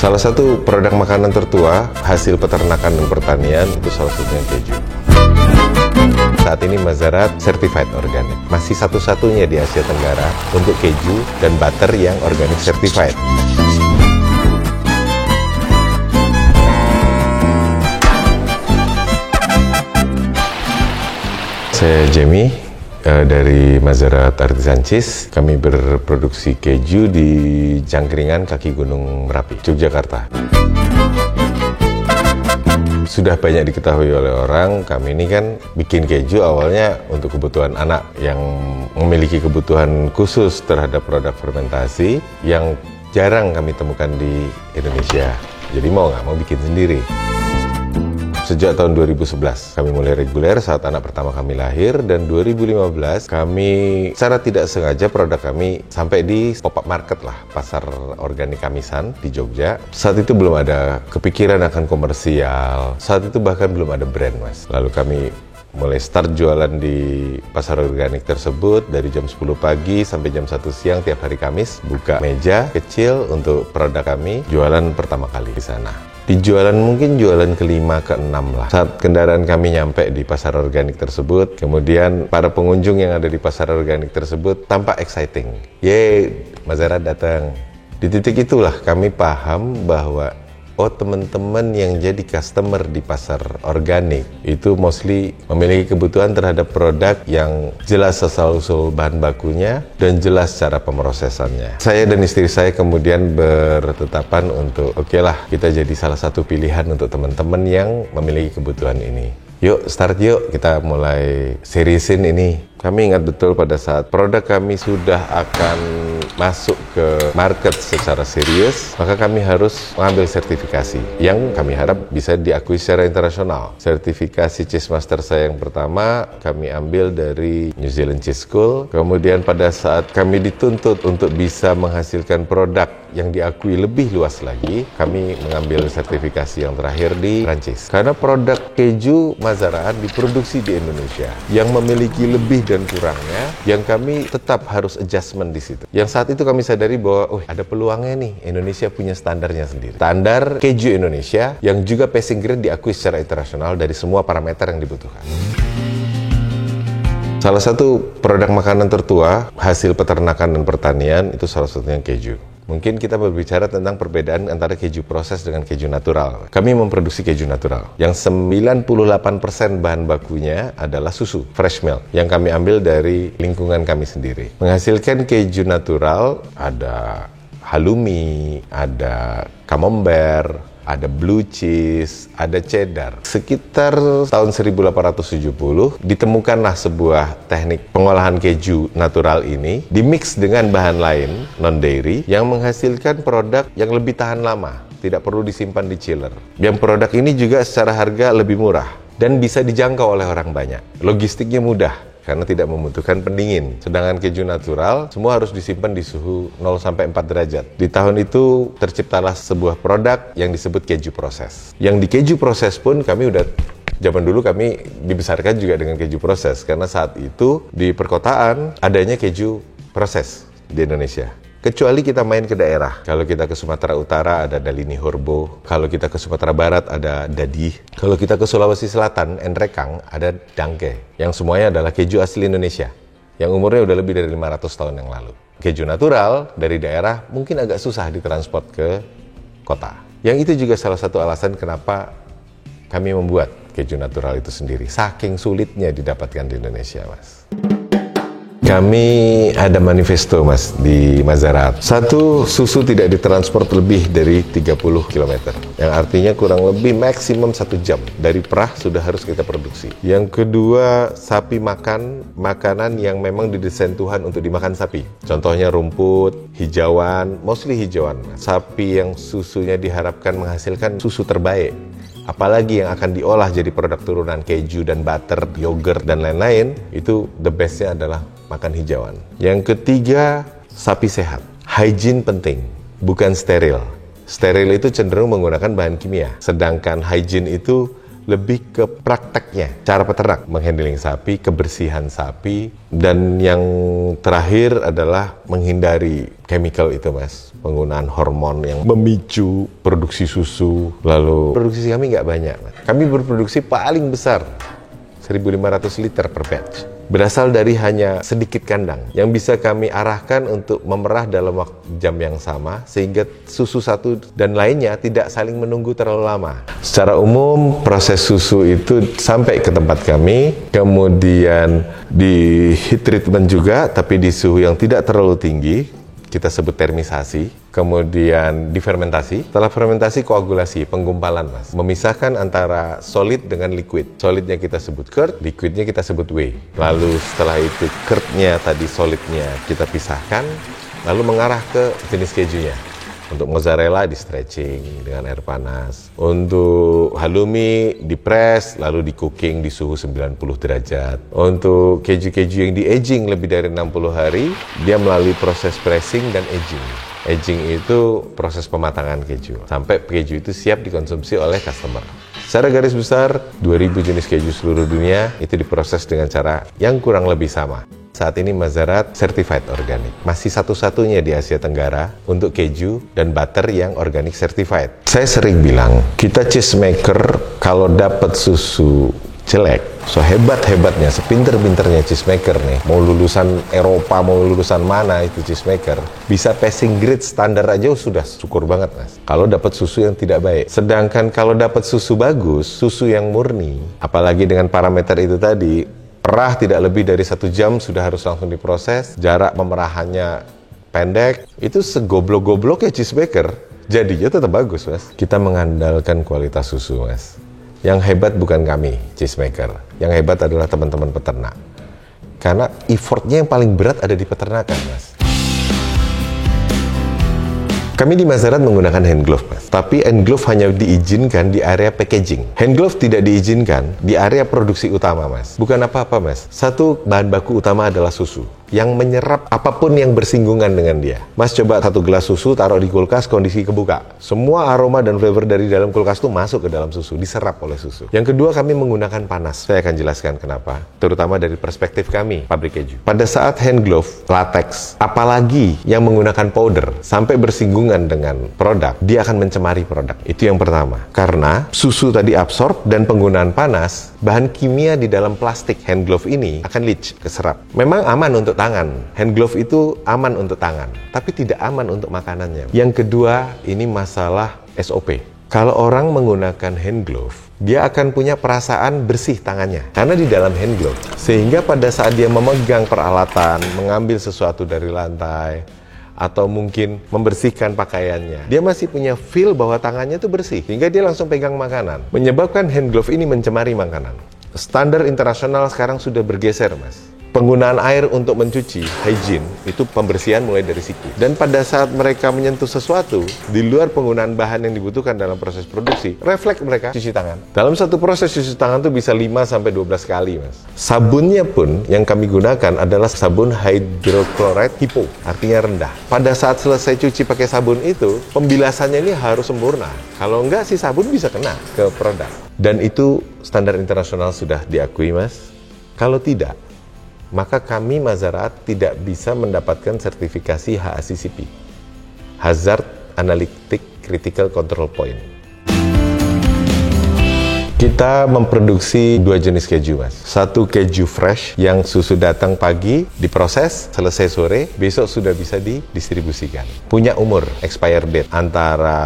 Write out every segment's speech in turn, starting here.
Salah satu produk makanan tertua hasil peternakan dan pertanian itu salah satunya keju. Saat ini Mazarat Certified Organic, masih satu-satunya di Asia Tenggara untuk keju dan butter yang organic certified. Saya Jamie dari Mazarat Artisan Cheese. Kami berproduksi keju di Jangkringan kaki Gunung Merapi, Yogyakarta. Sudah banyak diketahui oleh orang, kami ini kan bikin keju awalnya untuk kebutuhan anak yang memiliki kebutuhan khusus terhadap produk fermentasi yang jarang kami temukan di Indonesia. Jadi mau nggak mau bikin sendiri. Sejak tahun 2011 kami mulai reguler saat anak pertama kami lahir, dan 2015 kami secara tidak sengaja produk kami sampai di pop-up market lah, pasar organik Kamisan di Jogja. Saat itu belum ada kepikiran akan komersial, saat itu bahkan belum ada brand, Mas. Lalu kami mulai start jualan di pasar organik tersebut dari jam 10 pagi sampai jam 1 siang tiap hari Kamis, buka meja kecil untuk produk kami, jualan pertama kali di sana. Di jualan mungkin jualan kelima ke-6 lah. Saat kendaraan kami nyampe di pasar organik tersebut, kemudian para pengunjung yang ada di pasar organik tersebut tampak exciting. Yeay, Mazarat datang. Di titik itulah kami paham bahwa teman-teman yang jadi customer di pasar organik itu mostly memiliki kebutuhan terhadap produk yang jelas asal-usul bahan bakunya dan jelas cara pemrosesannya. Saya dan istri saya kemudian bertetapan untuk oke lah, kita jadi salah satu pilihan untuk teman-teman yang memiliki kebutuhan ini. Yuk start yuk, kita mulai seriesin ini. Kami ingat betul pada saat produk kami sudah akan masuk ke market secara serius, maka kami harus mengambil sertifikasi yang kami harap bisa diakui secara internasional. Sertifikasi Cheese Master saya yang pertama kami ambil dari New Zealand Cheese School. Kemudian pada saat kami dituntut untuk bisa menghasilkan produk yang diakui lebih luas lagi, kami mengambil sertifikasi yang terakhir di Prancis. Karena produk keju Mazarat diproduksi di Indonesia yang memiliki lebih dan kurangnya, yang kami tetap harus adjustment di situ. Yang saat itu kami sadari bahwa ada peluangnya nih, Indonesia punya standarnya sendiri. Standar keju Indonesia yang juga passing grade diakui secara internasional dari semua parameter yang dibutuhkan. Salah satu produk makanan tertua hasil peternakan dan pertanian itu salah satunya keju. Mungkin kita berbicara tentang perbedaan antara keju proses dengan keju natural. Kami memproduksi keju natural yang 98% bahan bakunya adalah susu, fresh milk, yang kami ambil dari lingkungan kami sendiri. Menghasilkan keju natural ada halloumi, ada camembert, ada blue cheese, ada cheddar. Sekitar tahun 1870 ditemukanlah sebuah teknik pengolahan keju natural ini dimix dengan bahan lain non-dairy yang menghasilkan produk yang lebih tahan lama, tidak perlu disimpan di chiller. Yang produk ini juga secara harga lebih murah dan bisa dijangkau oleh orang banyak. Logistiknya mudah karena tidak membutuhkan pendingin. Sedangkan keju natural semua harus disimpan di suhu 0-4 derajat. Di tahun itu terciptalah sebuah produk yang disebut keju proses. Yang di keju proses pun kami zaman dulu kami dibesarkan juga dengan keju proses, karena saat itu di perkotaan adanya keju proses di Indonesia. Kecuali kita main ke daerah. Kalau kita ke Sumatera Utara ada Dalini Horbo. Kalau kita ke Sumatera Barat ada Dadi. Kalau kita ke Sulawesi Selatan, Enrekang, ada Dangke. Yang semuanya adalah keju asli Indonesia. Yang umurnya udah lebih dari 500 tahun yang lalu. Keju natural dari daerah mungkin agak susah ditransport ke kota. Yang itu juga salah satu alasan kenapa kami membuat keju natural itu sendiri. Saking sulitnya didapatkan di Indonesia, Mas. Kami ada manifesto, Mas, di Mazarat. Satu, susu tidak ditransport lebih dari 30 km. Yang artinya kurang lebih maksimum 1 jam. Dari perah sudah harus kita produksi. Yang kedua, sapi makan makanan yang memang didesain Tuhan untuk dimakan sapi. Contohnya rumput, hijauan, mostly hijauan. Sapi yang susunya diharapkan menghasilkan susu terbaik. Apalagi yang akan diolah jadi produk turunan keju dan butter, yogurt, dan lain-lain, itu the bestnya adalah makan hijauan. Yang ketiga, sapi sehat. Hygiene penting, bukan steril. Steril itu cenderung menggunakan bahan kimia, sedangkan hygiene itu lebih ke prakteknya, cara peternak menghandling sapi, kebersihan sapi, dan yang terakhir adalah menghindari chemical itu mas, penggunaan hormon yang memicu produksi susu. Lalu produksi kami nggak banyak mas. Kami berproduksi paling besar 1.500 liter per batch. Berasal dari hanya sedikit kandang yang bisa kami arahkan untuk memerah dalam jam yang sama sehingga susu satu dan lainnya tidak saling menunggu terlalu lama. Secara umum proses susu itu sampai ke tempat kami, kemudian di heat treatment juga tapi di suhu yang tidak terlalu tinggi, kita sebut termisasi, kemudian difermentasi. Setelah fermentasi, koagulasi, penggumpalan mas. Memisahkan antara solid dengan liquid. Solidnya kita sebut curd, liquidnya kita sebut whey. Lalu setelah itu curd-nya tadi solidnya kita pisahkan, lalu mengarah ke jenis kejunya. Untuk mozzarella di stretching dengan air panas. Untuk halloumi di press, lalu di cooking di suhu 90 derajat. Untuk keju-keju yang di aging lebih dari 60 hari, dia melalui proses pressing dan aging. Aging itu proses pematangan keju, sampai keju itu siap dikonsumsi oleh customer. Secara garis besar, 2000 jenis keju seluruh dunia itu diproses dengan cara yang kurang lebih sama. Saat ini Mazzarat Certified Organic. Masih satu-satunya di Asia Tenggara untuk keju dan butter yang organic certified. Saya sering bilang, kita cheesemaker kalau dapat susu jelek, so hebat-hebatnya, sepinter-pinternya cheesemaker nih, mau lulusan Eropa, mau lulusan mana itu cheesemaker, bisa passing grade standar aja sudah syukur banget mas. Kalau dapat susu yang tidak baik. Sedangkan kalau dapat susu bagus, susu yang murni, apalagi dengan parameter itu tadi, perah tidak lebih dari 1 jam sudah harus langsung diproses, jarak pemerahannya pendek, itu segoblok-gobloknya cheesemaker, jadinya tetap bagus mas. Kita mengandalkan kualitas susu mas. Yang hebat bukan kami, cheesemaker. Yang hebat adalah teman-teman peternak. Karena effortnya yang paling berat ada di peternakan mas. Kami di Mazzarat menggunakan hand glove, mas. Tapi hand glove hanya diizinkan di area packaging. Hand glove tidak diizinkan di area produksi utama, mas. Bukan apa-apa, mas. Satu, bahan baku utama adalah susu yang menyerap apapun yang bersinggungan dengan dia. Mas coba 1 gelas susu, taruh di kulkas, kondisi kebuka. Semua aroma dan flavor dari dalam kulkas itu masuk ke dalam susu, diserap oleh susu. Yang kedua, kami menggunakan panas. Saya akan jelaskan kenapa. Terutama dari perspektif kami, pabrik keju. Pada saat hand glove, latex, apalagi yang menggunakan powder, sampai bersinggungan dengan produk, dia akan mencemari produk. Itu yang pertama. Karena susu tadi absorb dan penggunaan panas, bahan kimia di dalam plastik hand glove ini akan leach, keserap. Memang aman untuk tangan. Hand glove itu aman untuk tangan, tapi tidak aman untuk makanannya. Yang kedua, ini masalah SOP. Kalau orang menggunakan hand glove, dia akan punya perasaan bersih tangannya karena di dalam hand glove. Sehingga pada saat dia memegang peralatan, mengambil sesuatu dari lantai, atau mungkin membersihkan pakaiannya, dia masih punya feel bahwa tangannya itu bersih, sehingga dia langsung pegang makanan. Menyebabkan hand glove ini mencemari makanan. Standar internasional sekarang sudah bergeser, mas. Penggunaan air untuk mencuci, hygiene, itu pembersihan mulai dari siku. Dan pada saat mereka menyentuh sesuatu, di luar penggunaan bahan yang dibutuhkan dalam proses produksi, refleks mereka cuci tangan. Dalam satu proses cuci tangan itu bisa 5-12 kali, mas. Sabunnya pun yang kami gunakan adalah sabun hydrochloride hypo, artinya rendah. Pada saat selesai cuci pakai sabun itu, pembilasannya ini harus sempurna. Kalau enggak, si sabun bisa kena ke produk. Dan itu standar internasional sudah diakui, mas. Kalau tidak, maka kami Mazzarat tidak bisa mendapatkan sertifikasi HACCP, Hazard Analytic Critical Control Point. Kita memproduksi 2 jenis keju, mas. Satu keju fresh yang susu datang pagi, diproses, selesai sore, besok sudah bisa didistribusikan. Punya umur, expire date, antara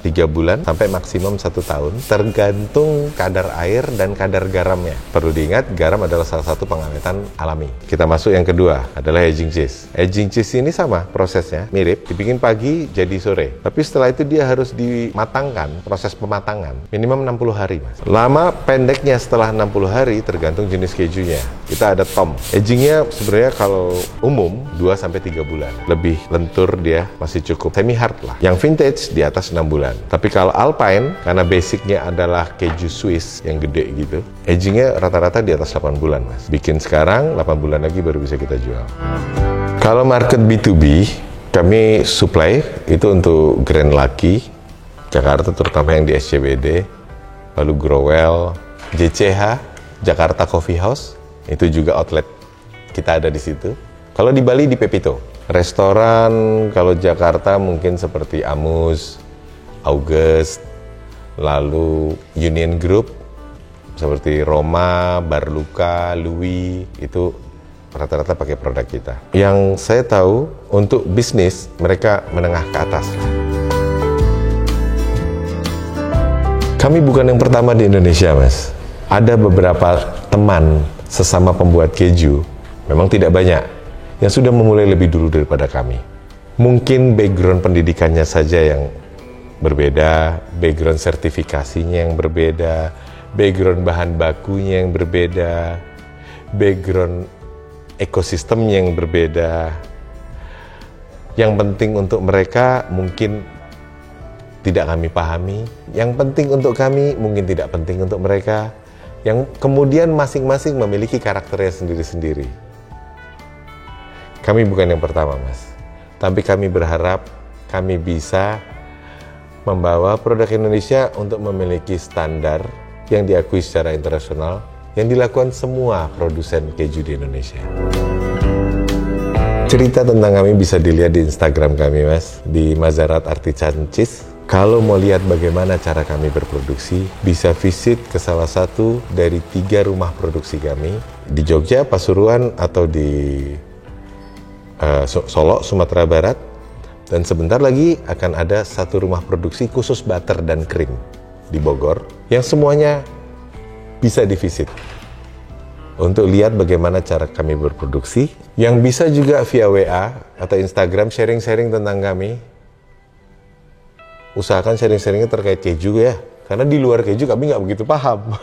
3 bulan sampai maksimum 1 tahun, tergantung kadar air dan kadar garamnya. Perlu diingat, garam adalah salah satu pengawetan alami. Kita masuk yang kedua, adalah aging cheese. Aging cheese ini sama prosesnya, mirip, dibikin pagi jadi sore. Tapi setelah itu dia harus dimatangkan, proses pematangan, minimum 60 hari, mas. Lama pendeknya setelah 60 hari tergantung jenis kejunya. Kita ada tom. Agingnya sebenarnya kalau umum 2-3 bulan. Lebih lentur dia masih cukup semi hard lah. Yang vintage di atas 6 bulan. Tapi kalau Alpine, karena basicnya adalah keju Swiss yang gede gitu, agingnya rata-rata di atas 8 bulan, mas. Bikin sekarang, 8 bulan lagi baru bisa kita jual. Kalau market B2B, kami supply itu untuk Grand Lucky, Jakarta terutama yang di SCBD, lalu Growell, JCH, Jakarta Coffee House, itu juga outlet kita ada di situ. Kalau di Bali di Pepito. Restoran kalau Jakarta mungkin seperti Amus, August, lalu Union Group, seperti Roma, Barluka, Louis, itu rata-rata pakai produk kita. Yang saya tahu untuk bisnis mereka menengah ke atas. Kami bukan yang pertama di Indonesia, Mas. Ada beberapa teman sesama pembuat keju, memang tidak banyak, yang sudah memulai lebih dulu daripada kami. Mungkin background pendidikannya saja yang berbeda, background sertifikasinya yang berbeda, background bahan bakunya yang berbeda, background ekosistem yang berbeda. Yang penting untuk mereka mungkin tidak kami pahami, yang penting untuk kami mungkin tidak penting untuk mereka, yang kemudian masing-masing memiliki karakternya sendiri-sendiri. Kami bukan yang pertama, Mas, tapi kami berharap kami bisa membawa produk Indonesia untuk memiliki standar yang diakui secara internasional yang dilakukan semua produsen keju di Indonesia. Cerita tentang kami bisa dilihat di Instagram kami, Mas, di Mazarat Artisan Cheese. Kalau mau lihat bagaimana cara kami berproduksi, bisa visit ke salah satu dari 3 rumah produksi kami di Jogja, Pasuruan, atau di Solo, Sumatera Barat. Dan sebentar lagi akan ada satu rumah produksi khusus butter dan krim di Bogor, yang semuanya bisa divisit untuk lihat bagaimana cara kami berproduksi. Yang bisa juga via WA atau Instagram sharing-sharing tentang kami. Usahakan sharing-sharingnya terkait keju ya, karena di luar keju kami nggak begitu paham.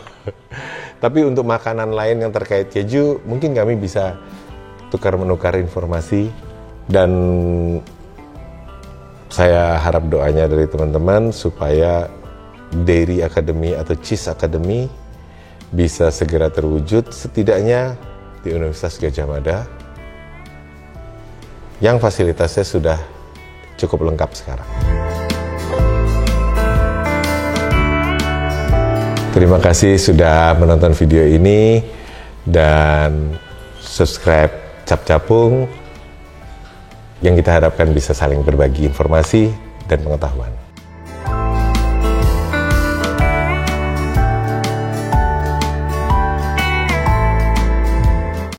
Tapi untuk makanan lain yang terkait keju, mungkin kami bisa tukar-menukar informasi. Dan saya harap doanya dari teman-teman supaya Dairy Academy atau Cheese Academy bisa segera terwujud, setidaknya di Universitas Gadjah Mada, yang fasilitasnya sudah cukup lengkap sekarang. Terima kasih sudah menonton video ini, dan subscribe Cap Capung, yang kita harapkan bisa saling berbagi informasi dan pengetahuan.